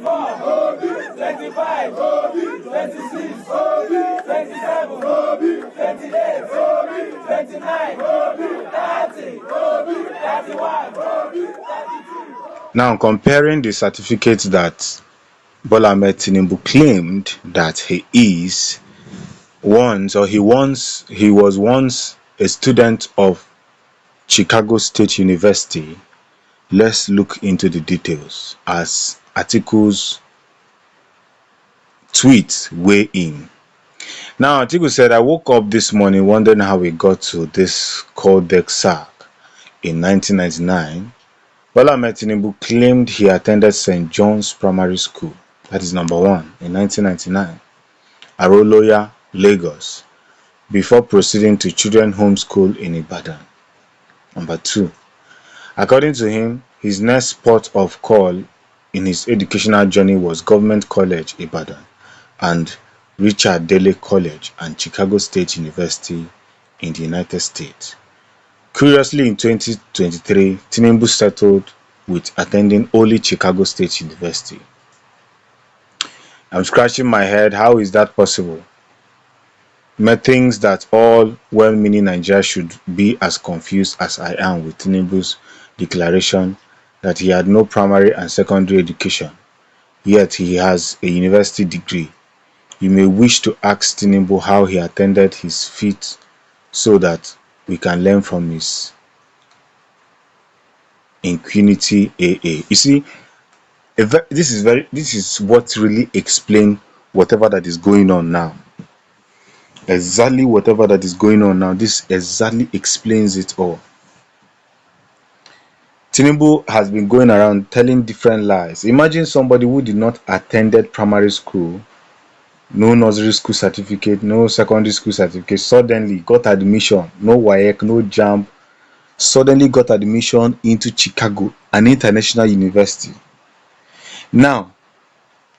24, 25, 26, 27, 28, 29, 30, 31, 32. Now, comparing the certificates that Bola Ahmed Tinubu claimed that he was once a student of Chicago State University. Let's look into the details as Atiku's tweets weigh in. Now, Atiku said, I woke up this morning wondering how we got to this cul-de sac in 1999. Bola Ahmed Tinubu claimed he attended St. John's Primary School, that is number 1, in 1999, Aroloya, Lagos, before proceeding to Children's Home School in Ibadan, number 2. According to him, his next port of call in his educational journey was Government College, Ibadan, and Richard Daley College and Chicago State University in the United States. Curiously, in 2023, Tinubu settled with attending only Chicago State University. I'm scratching my head, how is that possible? Methinks that all well-meaning Nigerians should be as confused as I am with Tinubu's declaration that he had no primary and secondary education, yet he has a university degree. You may wish to ask Tinubu how he attended his feat so that we can learn from his impunity AA. You see, this is what really explains whatever that is going on now. Exactly whatever that is going on now, this exactly explains it all. Tinubu has been going around telling different lies. Imagine somebody who did not attended primary school, no nursery school certificate, no secondary school certificate, suddenly got admission, no WAEC, no JAMB, suddenly got admission into Chicago, an international university. Now,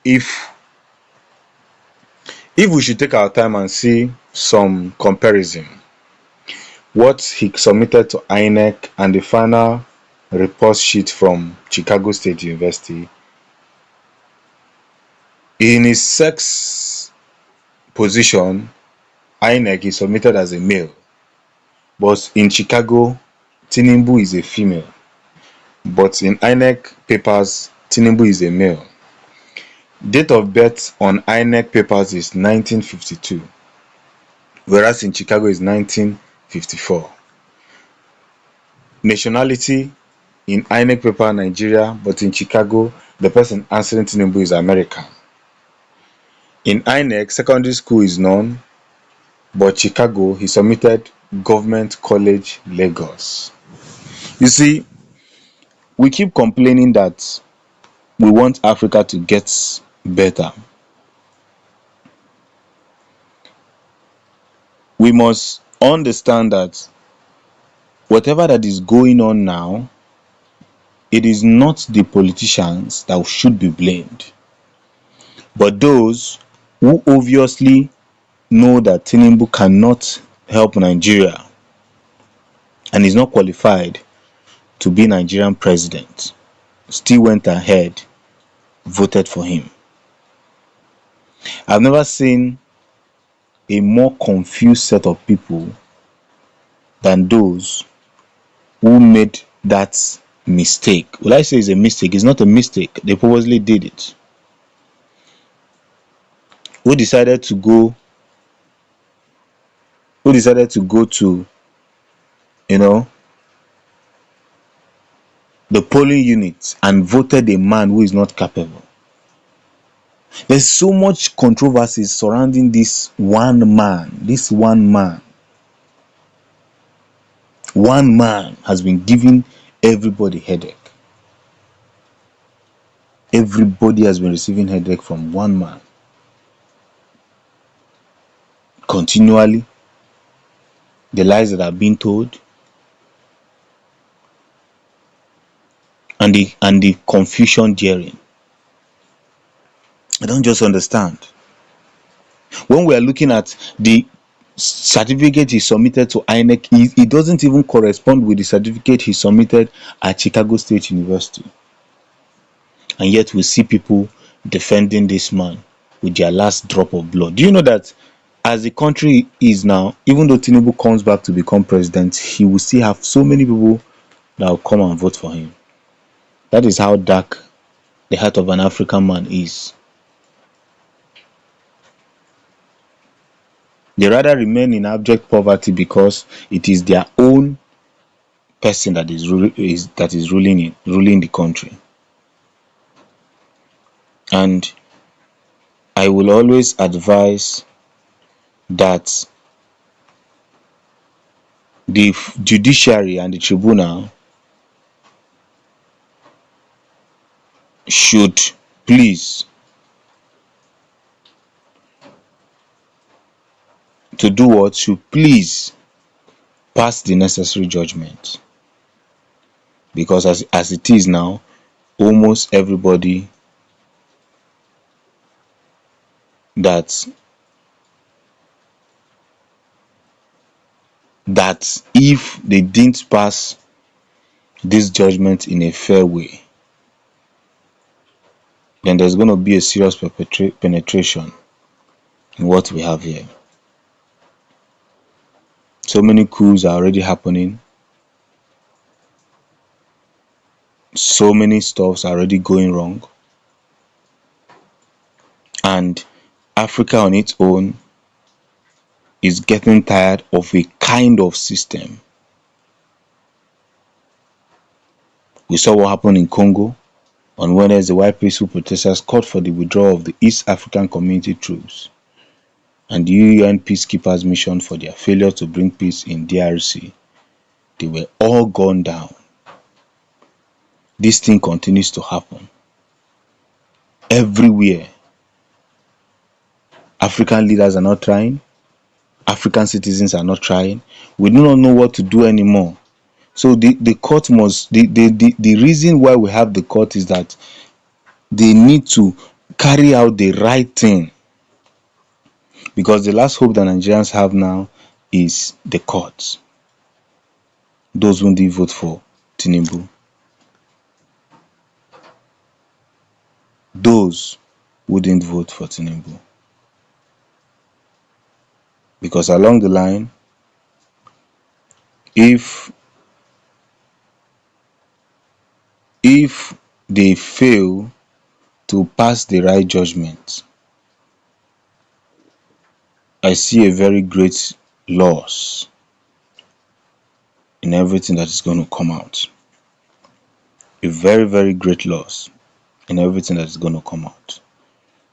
if we should take our time and see some comparison, what he submitted to INEC and the final report sheet from Chicago State University, in his sex position, INEC is submitted as a male, but in Chicago, Tinubu is a female, but in INEC papers, Tinubu is a male. Date of birth on INEC papers is 1952, whereas in Chicago is 1954. Nationality in INEC paper Nigeria, but in Chicago, the person answering Tinubu is American. In INEC, secondary school is none, but Chicago, he submitted Government College, Lagos. You see, we keep complaining that we want Africa to get better. We must understand that whatever that is going on now, it is not the politicians that should be blamed, but those who obviously know that Tinubu cannot help Nigeria and is not qualified to be Nigerian president, still went ahead, voted for him. I've never seen a more confused set of people than those who made that mistake. Will I say it's a mistake? It's not a mistake. They purposely did it. Who decided to go to, the polling units and voted a man who is not capable. There's so much controversy surrounding this one man. One man has been giving everybody headache. Everybody has been receiving headache from one man. Continually, the lies that are being told, and the confusion therein. I don't just understand. When we are looking at the certificate he submitted to INEC, it doesn't even correspond with the certificate he submitted at Chicago State University. And yet we see people defending this man with their last drop of blood. Do you know that as the country is now, even though Tinubu comes back to become president, he will still have so many people that will come and vote for him? That is how dark the heart of an African man is. They rather remain in abject poverty because it is their own person that is ruling the country. And I will always advise that the judiciary and the tribunal should please to do what? Should please pass the necessary judgment. Because as it is now, almost everybody that if they didn't pass this judgment in a fair way, then there's going to be a serious penetration in what we have here. So many coups are already happening. So many stuffs are already going wrong. And Africa on its own is getting tired of a kind of system. We saw what happened in Congo. On Wednesday, white peaceful protesters called for the withdrawal of the East African Community troops and the UN peacekeepers' mission for their failure to bring peace in DRC. They were all gone down. This thing continues to happen everywhere. African leaders are not trying. African citizens are not trying. We do not know what to do anymore. So the court must, the reason why we have the court is that they need to carry out the right thing. Because the last hope that Nigerians have now is the courts. Those who did vote for Tinubu. Those who didn't vote for Tinubu. Because along the line, if they fail to pass the right judgment, I see a very great loss in everything that is going to come out. A very, very great loss in everything that is going to come out.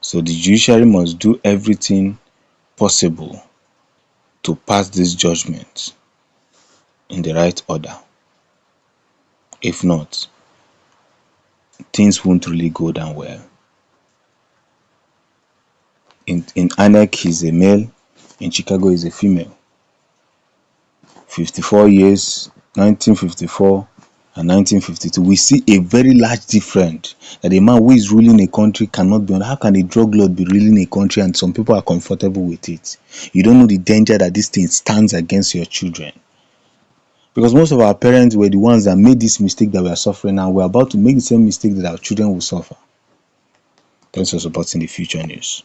So the judiciary must do everything possible to pass this judgment in the right order. If not, things won't really go down well. In INEC, he's a male. In Chicago, he's a female. 54 years, 1954 and 1952. We see a very large difference that a man who is ruling a country cannot be on. How can a drug lord be ruling a country and some people are comfortable with it? You don't know the danger that this thing stands against your children. Because most of our parents were the ones that made this mistake that we are suffering, and we're about to make the same mistake that our children will suffer. Thanks for supporting the Future News.